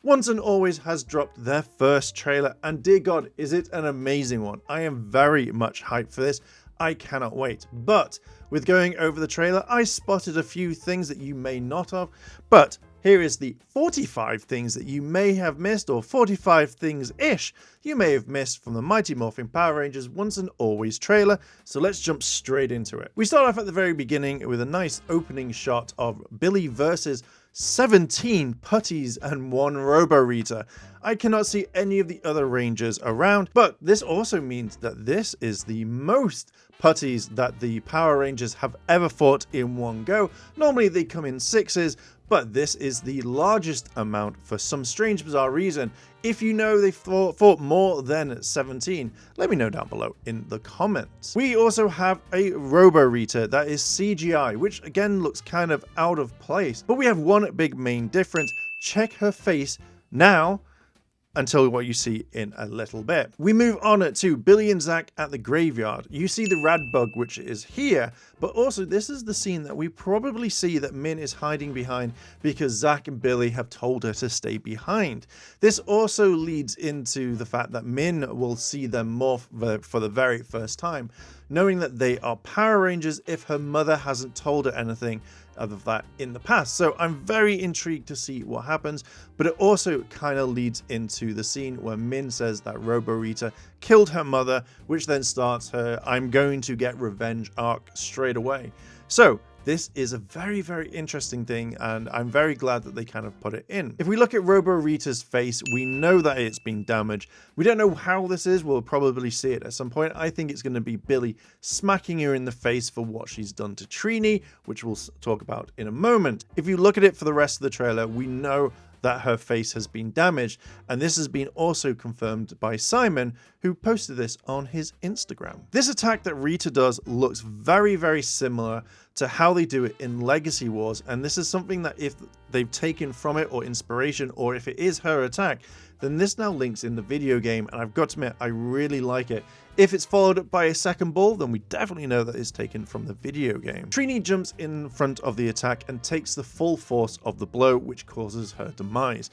Once and Always has dropped their first trailer, and dear God, is it an amazing one. I am very much hyped for this. I cannot wait. But with going over the trailer, I spotted a few things that you may not have, but here is the 45 things that you may have missed, or 45 things-ish you may have missed from the Mighty Morphin Power Rangers Once and Always trailer, so let's jump straight into it. We start off at the very beginning with a nice opening shot of Billy versus 17 putties and 1 Robo Rita. I cannot see any of the other Rangers around, but this also means that this is the most putties that the Power Rangers have ever fought in one go. Normally they come in 6s, but this is the largest amount for some strange, bizarre reason. If you know they fought more than 17, let me know down below in the comments. We also have a Robo Rita that is CGI, which again looks kind of out of place. But we have one big main difference. Check her face now until what you see in a little bit. We move on to Billy and Zach at the graveyard. You see the rad bug, which is here, but also this is the scene that we probably see that Min is hiding behind because Zach and Billy have told her to stay behind. This also leads into the fact that Min will see them morph for the very first time, knowing that they are Power Rangers if her mother hasn't told her anything of that in the past. So I'm very intrigued to see what happens, but it also kind of leads into the scene where Min says that Robo Rita killed her mother, which then starts her "I'm going to get revenge" arc straight away. So this is a very, very interesting thing, and I'm very glad that they kind of put it in. If we look at Robo Rita's face, we know that it's been damaged. We don't know how this is. We'll probably see it at some point. I think it's going to be Billy smacking her in the face for what she's done to Trini, which we'll talk about in a moment. If you look at it for the rest of the trailer, we know that her face has been damaged, and this has been also confirmed by Simon, who posted this on his Instagram. This attack that Rita does looks very, very similar to how they do it in Legacy Wars, and this is something that if they've taken from it or inspiration, or if it is her attack, then this now links in the video game, and I've got to admit, I really like it. If it's followed up by a second ball, then we definitely know that it's taken from the video game. Trini jumps in front of the attack and takes the full force of the blow, which causes her demise.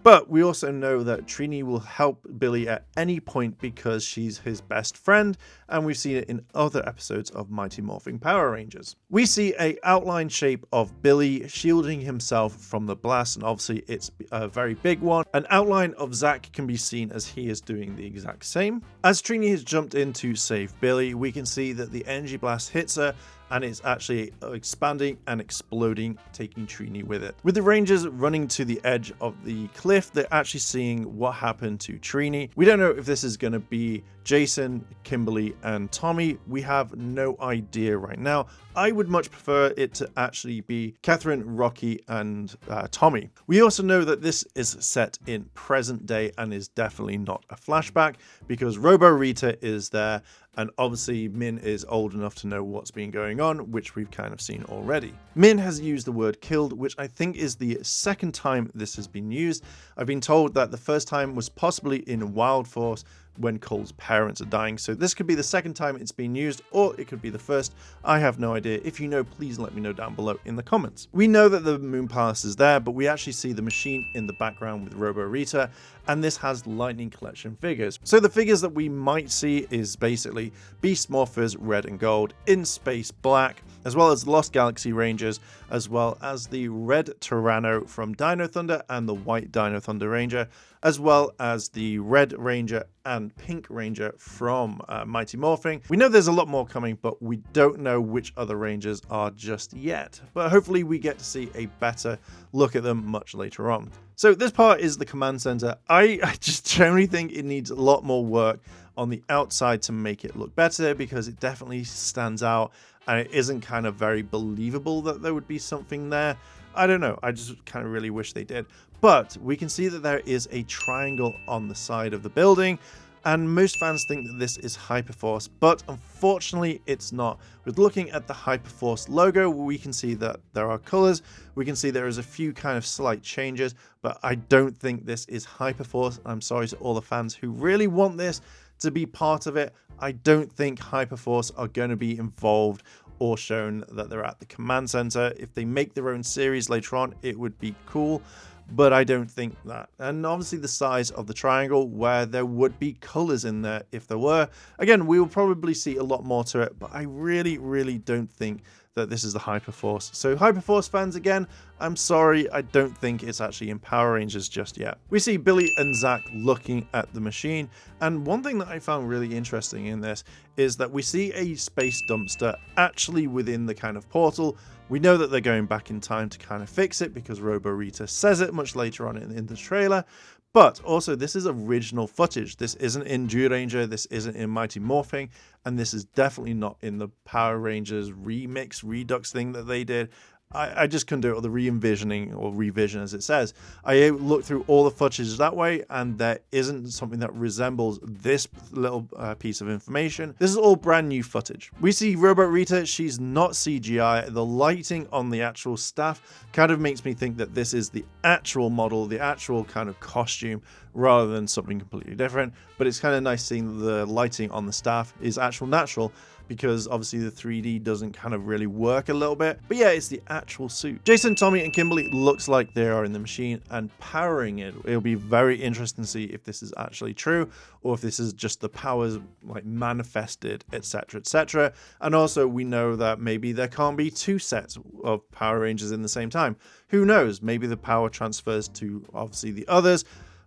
But we also know that Trini will help Billy at any point because she's his best friend, and we've seen it in other episodes of Mighty Morphin Power Rangers. We see an outline shape of Billy shielding himself from the blast, and obviously it's a very big one. An outline of Zach can be seen as he is doing the exact same. As Trini has jumped in to save Billy, we can see that the energy blast hits her, and it's actually expanding and exploding, taking Trini with it. With the Rangers running to the edge of the cliff, they're actually seeing what happened to Trini. We don't know if this is going to be Jason, Kimberly, and Tommy. We have no idea right now. I would much prefer it to actually be Catherine, Rocky, and Tommy. We also know that this is set in present day and is definitely not a flashback because Robo Rita is there, and obviously Min is old enough to know what's been going on, which we've kind of seen already. Min has used the word killed, which I think is the second time this has been used. I've been told that the first time was possibly in Wild Force when Cole's parents are dying, so this could be the second time it's been used, or it could be the first. I have no idea. If you know, please let me know down below in the comments. We know that the Moon Palace is there, but we actually see the machine in the background with Robo Rita, and this has Lightning Collection figures. So the figures that we might see is basically Beast Morphers Red and Gold, In Space Black, as well as Lost Galaxy Rangers, as well as the Red Tyranno from Dino Thunder and the White Dino Thunder Ranger, as well as the Red Ranger and Pink Ranger from Mighty Morphin. We know there's a lot more coming, but we don't know which other Rangers are just yet. But hopefully we get to see a better look at them much later on. So this part is the command center. I just generally think it needs a lot more work on the outside to make it look better, because it definitely stands out and it isn't kind of very believable that there would be something there. I don't know, I just kind of really wish they did. But we can see that there is a triangle on the side of the building, and most fans think that this is Hyperforce, but unfortunately it's not. With looking at the Hyperforce logo, we can see that there are colors, we can see there is a few kind of slight changes, but I don't think this is Hyperforce. I'm sorry to all the fans who really want this to be part of it. I don't think Hyperforce are going to be involved or shown that they're at the command center. If they make their own series later on, it would be cool, but I don't think that. And obviously the size of the triangle, where there would be colors in there if there were. Again, we will probably see a lot more to it, but I really don't think that this is the Hyperforce. So Hyperforce fans, again, I'm sorry, I don't think it's actually in Power Rangers just yet. We see Billy and Zach looking at the machine, and one thing that I found really interesting in this is that we see a space dumpster actually within the kind of portal. We know that they're going back in time to kind of fix it because Robo Rita says it much later on in the trailer. But also, this is original footage. This isn't in Zyuranger, this isn't in Mighty Morphing, and this is definitely not in the Power Rangers remix, redux thing that they did. I just couldn't do it, or the re-envisioning, or revision as it says. I looked through all the footage that way, and there isn't something that resembles this little piece of information. This is all brand new footage. We see Robo Rita, she's not CGI. The lighting on the actual staff kind of makes me think that this is the actual model, the actual kind of costume, rather than something completely different. But it's kind of nice seeing the lighting on the staff is actual natural, because obviously the 3D doesn't kind of really work a little bit. But yeah, it's the actual suit. Jason, Tommy, and Kimberly looks like they are in the machine and powering it. It'll be very interesting to see if this is actually true, or if this is just the powers like manifested, etc, etc. And also we know that maybe there can't be two sets of Power Rangers in the same time. Who knows? Maybe the power transfers to obviously the others.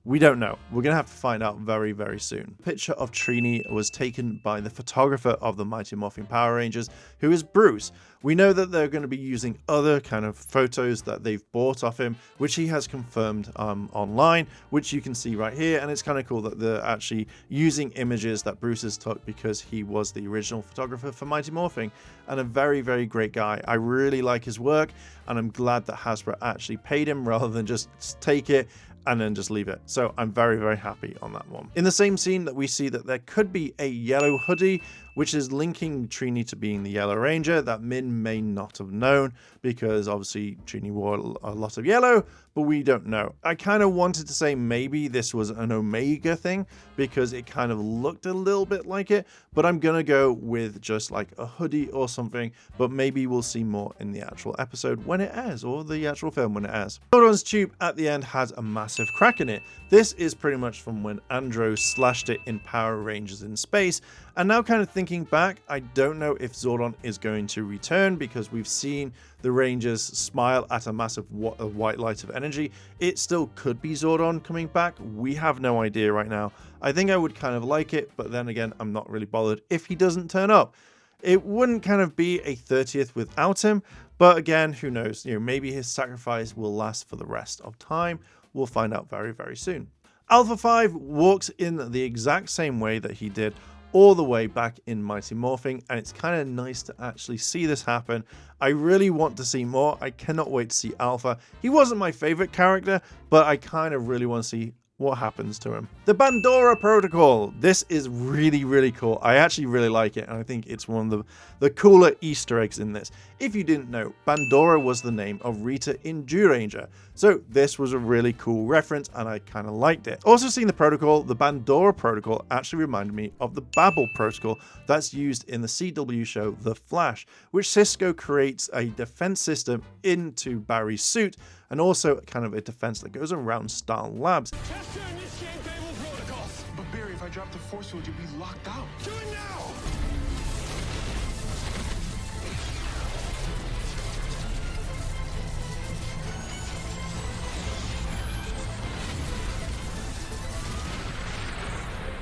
We don't know. We're going to have to find out very soon. A picture of Trini was taken by the photographer of the Mighty Morphin Power Rangers, who is Bruce. We know that they're going to be using other kind of photos that they've bought of him, which he has confirmed online, which you can see right here. And it's kind of cool that they're actually using images that Bruce has took, because he was the original photographer for Mighty Morphin, and a very great guy. I really like his work, and I'm glad that Hasbro actually paid him rather than just take it and then just leave it. So I'm very happy on that one. In the same scene that we see that there could be a yellow hoodie, which is linking Trini to being the Yellow Ranger, that Min may not have known, because obviously Trini wore a lot of yellow, but we don't know. I kind of wanted to say maybe this was an Omega thing, because it kind of looked a little bit like it, but I'm gonna go with just like a hoodie or something, but maybe we'll see more in the actual episode when it airs, or the actual film when it airs. Zordon's tube at the end has a massive crack in it. This is pretty much from when Andro slashed it in Power Rangers in Space, and now kind of thinking back, I don't know if Zordon is going to return, because we've seen the Rangers smile at a massive white light of energy. It still could be Zordon coming back. We have no idea right now. I think I would kind of like it, but then again, I'm not really bothered if he doesn't turn up. It wouldn't kind of be a 30th without him, but again, who knows? Maybe his sacrifice will last for the rest of time. We'll find out very soon. Alpha 5 walks in the exact same way that he did all the way back in Mighty Morphing, and it's kind of nice to actually see this happen. I really want to see more. I cannot wait to see Alpha. He wasn't my favorite character, but I kind of really want to see what happens to him. The Bandora Protocol. This is really cool. I actually really like it, and I think it's one of the cooler Easter eggs in this. If you didn't know, Bandora was the name of Rita in Zyuranger, so this was a really cool reference, and I kind of liked it. Also seeing the protocol, the Bandora Protocol actually reminded me of the Babel Protocol that's used in the CW show The Flash, which Cisco creates a defense system into Barry's suit, and also kind of a defense that goes around Star Labs. Test to initiate Babel Protocol. But Barry, if I drop the force field, you'll be locked out. Do it now!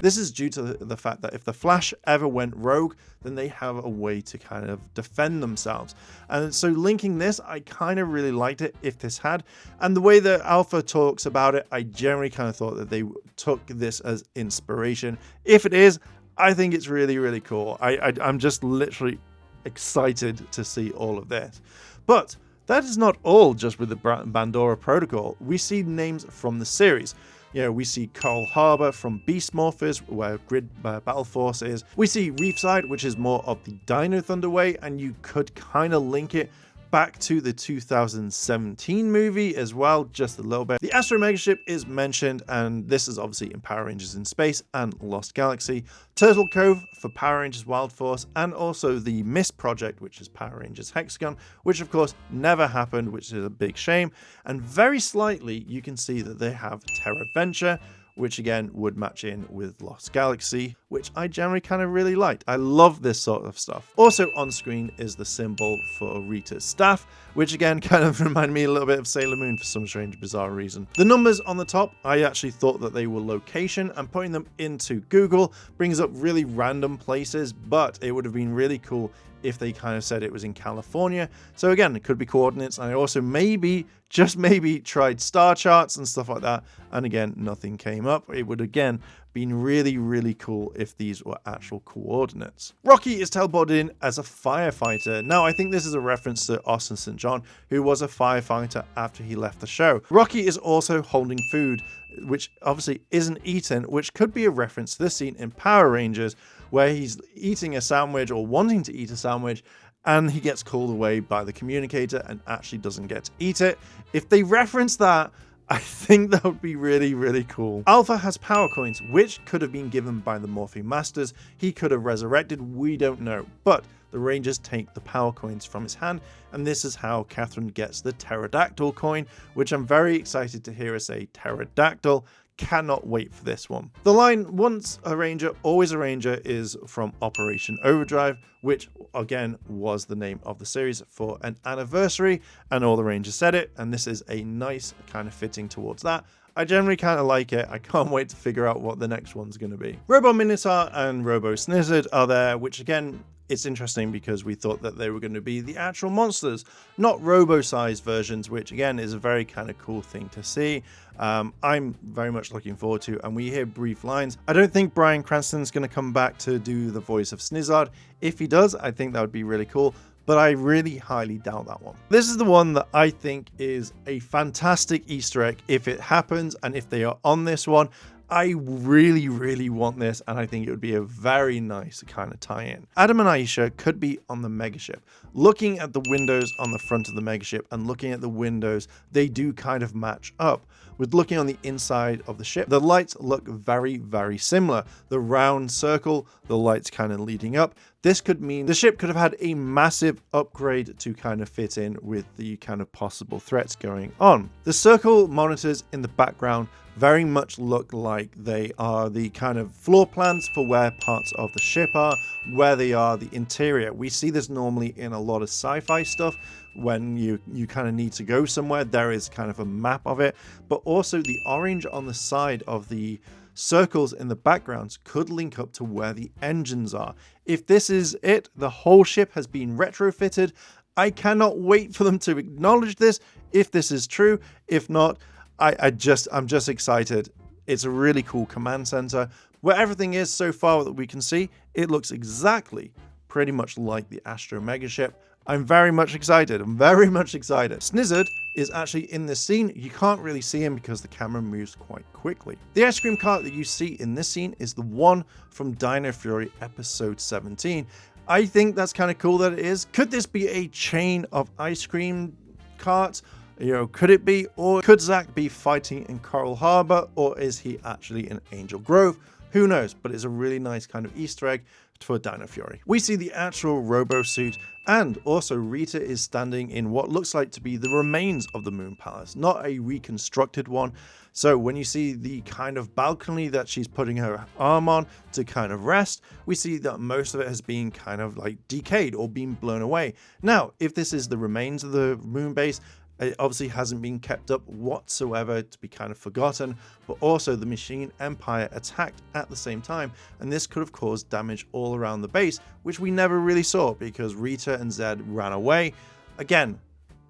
This is due to the fact that if the Flash ever went rogue, then they have a way to kind of defend themselves. And so linking this, I kind of really liked it if this had. And the way that Alpha talks about it, I generally kind of thought that they took this as inspiration. If it is, I think it's really cool. I'm just literally excited to see all of this. But that is not all just with the Bandora Protocol. We see names from the series. We see Coral Harbor from Beast Morphers, where Grid Battle Force is. We see Reefside, which is more of the Dino Thunder way, and you could kind of link it, back to the 2017 movie as well, just a little bit. The Astro Megaship is mentioned, and this is obviously in Power Rangers in Space and Lost Galaxy. Turtle Cove for Power Rangers Wild Force, and also the Mist Project, which is Power Rangers Hexagon, which of course never happened, which is a big shame. And very slightly, you can see that they have Terra Venture, which again would match in with Lost Galaxy, which I generally kind of really liked. I love this sort of stuff. Also on screen is the symbol for Rita's staff, which again kind of reminded me a little bit of Sailor Moon for some strange, bizarre reason. The numbers on the top, I actually thought that they were location, and putting them into Google brings up really random places, but it would have been really cool if they kind of said it was in California. So again, it could be coordinates. And I also maybe, just maybe, tried star charts and stuff like that. And again, nothing came up. It would again been really, really cool if these were actual coordinates. Rocky is teleported in as a firefighter. Now, I think this is a reference to Austin St. John, who was a firefighter after he left the show. Rocky is also holding food, which obviously isn't eaten, which could be a reference to this scene in Power Rangers, where he's eating a sandwich or wanting to eat a sandwich, and he gets called away by the communicator and actually doesn't get to eat it. If they reference that, I think that would be really, really cool. Alpha has power coins, which could have been given by the Morphing Masters. He could have resurrected, we don't know. But the Rangers take the power coins from his hand, and this is how Catherine gets the pterodactyl coin, which I'm very excited to hear her say pterodactyl. Cannot wait for this one. The line, once a Ranger, always a Ranger, is from Operation Overdrive, which again was the name of the series for an anniversary, and all the Rangers said it, and this is a nice kind of fitting towards that. I generally kind of like it. I can't wait to figure out what the next one's going to be. Robo Minotaur and Robo Snizzard are there, which again, it's interesting because we thought that they were going to be the actual monsters, not robo-sized versions, which again is a very kind of cool thing to see. I'm very much looking forward to, and we hear brief lines. I don't think Bryan Cranston's going to come back to do the voice of Snizzard. If he does, I think that would be really cool, but I really highly doubt that one. This is the one that I think is a fantastic Easter egg if it happens, and if they are on this one. I really, really want this, and I think it would be a very nice kind of tie-in. Adam and Aisha could be on the Megaship. Looking at the windows on the front of the Megaship and looking at the windows, they do kind of match up. With looking on the inside of the ship, the lights look very, very similar. The round circle, the lights kind of leading up. This could mean the ship could have had a massive upgrade to kind of fit in with the kind of possible threats going on. The circle monitors in the background very much look like they are the kind of floor plans for where parts of the ship are, where they are, the interior. We see this normally in a lot of sci-fi stuff. When you kind of need to go somewhere, there is kind of a map of it, but also the orange on the side of the circles in the backgrounds could link up to where the engines are. If this is it, the whole ship has been retrofitted. I cannot wait for them to acknowledge this if this is true. If not, I'm just excited. It's a really cool command center where everything is so far that we can see. It looks exactly pretty much like the Astro Megaship. I'm very much excited. I'm very much excited. Snizzard is actually in this scene. You can't really see him because the camera moves quite quickly. The ice cream cart that you see in this scene is the one from Dino Fury episode 17. I think that's kind of cool that it is. Could this be a chain of ice cream carts? You know, could it be? Or could Zack be fighting in Coral Harbor? Or is he actually in Angel Grove? Who knows? But it's a really nice kind of Easter egg for Dino Fury. We see the actual Robo suit, and also Rita is standing in what looks like to be the remains of the Moon Palace, not a reconstructed one. So when you see the kind of balcony that she's putting her arm on to kind of rest, we see that most of it has been kind of like decayed or been blown away. Now, if this is the remains of the moon base, it obviously hasn't been kept up whatsoever to be kind of forgotten, but also the Machine Empire attacked at the same time, and this could have caused damage all around the base, which we never really saw because Rita and Zed ran away. Again,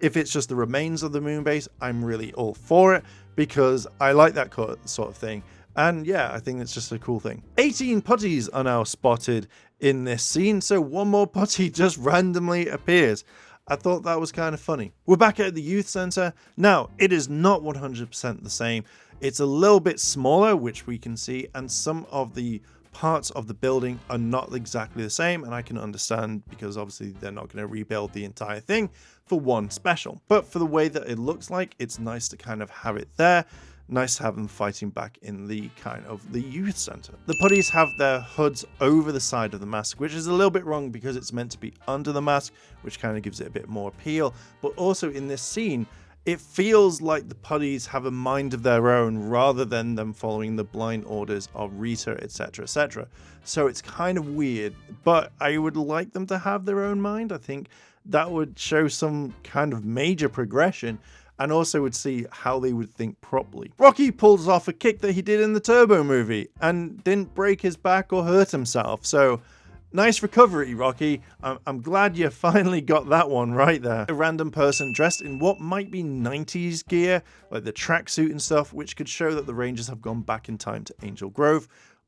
if it's just the remains of the moon base, I'm really all for it because I like that sort of thing. And yeah, I think it's just a cool thing. 18 putties are now spotted in this scene, so one more putty just randomly appears. I thought that was kind of funny. We're back at the youth center. Now, it is not 100% the same. It's a little bit smaller, which we can see, and some of the parts of the building are not exactly the same, and I can understand because obviously they're not going to rebuild the entire thing for one special. But for the way that it looks like, it's nice to kind of have it there. Nice to have them fighting back in the kind of the youth center. The putties have their hoods over the side of the mask, which is a little bit wrong because it's meant to be under the mask, which kind of gives it a bit more appeal. But also in this scene, it feels like the putties have a mind of their own rather than them following the blind orders of Rita, etc, etc. So it's kind of weird, but I would like them to have their own mind. I think that would show some kind of major progression, and also would see how they would think properly. Rocky pulls off a kick that he did in the Turbo movie and didn't break his back or hurt himself. So nice recovery, Rocky. I'm glad you finally got that one right there. A random person dressed in what might be 90s gear, like the tracksuit and stuff, which could show that the Rangers have gone back in time to Angel Grove,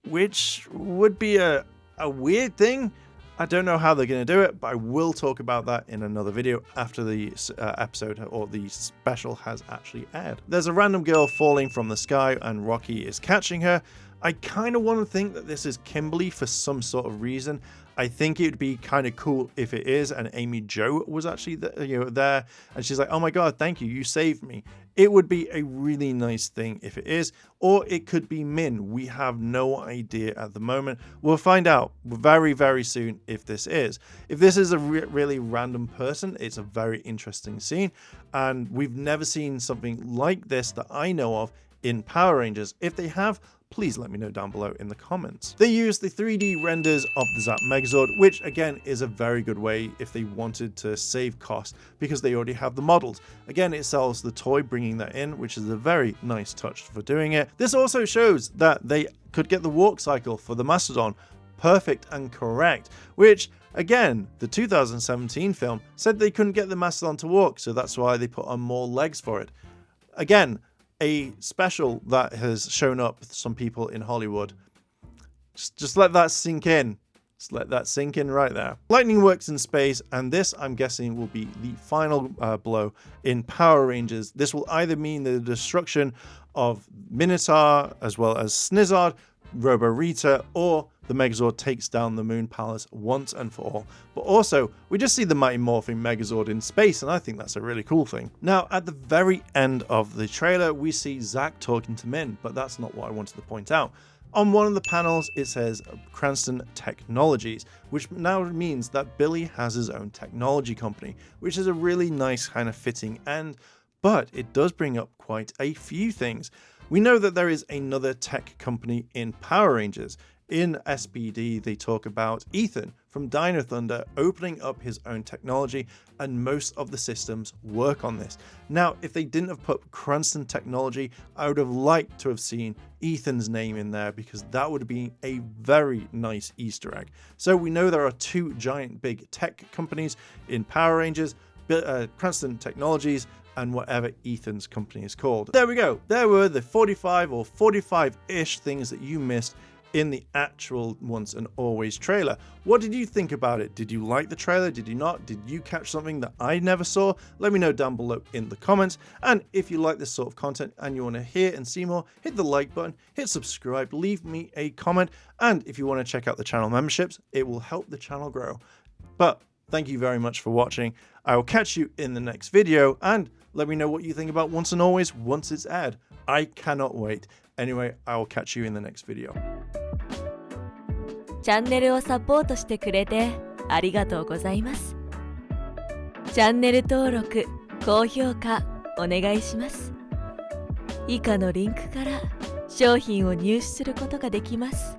which would be a weird thing. I don't know how they're going to do it, but I will talk about that in another video after the episode or the special has actually aired. There's a random girl falling from the sky and Rocky is catching her. I kind of want to think that this is Kimberly for some sort of reason. I think it would be kind of cool if it is, and Amy Jo was actually there, and she's like, oh my god, thank you, you saved me. It would be a really nice thing if it is, or it could be Min. We have no idea at the moment. We'll find out very, very soon if this is. If this is a really random person, it's a very interesting scene, and we've never seen something like this that I know of in Power Rangers. If they have, please let me know down below in the comments. They use the 3D renders of the Zap Megazord, which again is a very good way if they wanted to save cost because they already have the models. Again, it sells the toy, bringing that in, which is a very nice touch for doing it. This also shows that they could get the walk cycle for the Mastodon perfect and correct, which again, the 2017 film said they couldn't get the Mastodon to walk, so that's why they put on more legs for it. Again, a special that has shown up with some people in Hollywood. Just let that sink in. Just let that sink in right there. Lightning works in space, and this, I'm guessing, will be the final blow in Power Rangers. This will either mean the destruction of Minotaur as well as Snizzard, Robo Rita, or the Megazord takes down the Moon Palace once and for all. But also, we just see the Mighty Morphin Megazord in space, and I think that's a really cool thing. Now, at the very end of the trailer, we see Zack talking to Min, but that's not what I wanted to point out. On one of the panels, it says Cranston Technologies, which now means that Billy has his own technology company, which is a really nice kind of fitting end, but it does bring up quite a few things. We know that there is another tech company in Power Rangers. In SPD, they talk about Ethan from Dino Thunder opening up his own technology, and most of the systems work on this. Now, if they didn't have put Cranston Technology, I would have liked to have seen Ethan's name in there because that would have been a very nice Easter egg. So we know there are two giant big tech companies in Power Rangers, Cranston Technologies, and whatever Ethan's company is called. There we go. There were the 45 or 45-ish things that you missed in the actual Once and Always trailer. What did you think about it? Did you like the trailer? Did you not? Did you catch something that I never saw? Let me know down below in the comments. And if you like this sort of content and you want to hear and see more, hit the like button, hit subscribe, leave me a comment. And if you want to check out the channel memberships, it will help the channel grow. But thank you very much for watching. I will catch you in the next video, and let me know what you think about Once and Always once it's aired. I cannot wait. Anyway, I will catch you in the next video. チャンネルをサポートしてくれてありがとうございます。チャンネル登録、高評価お願いします。以下のリンクから商品を入手することができます。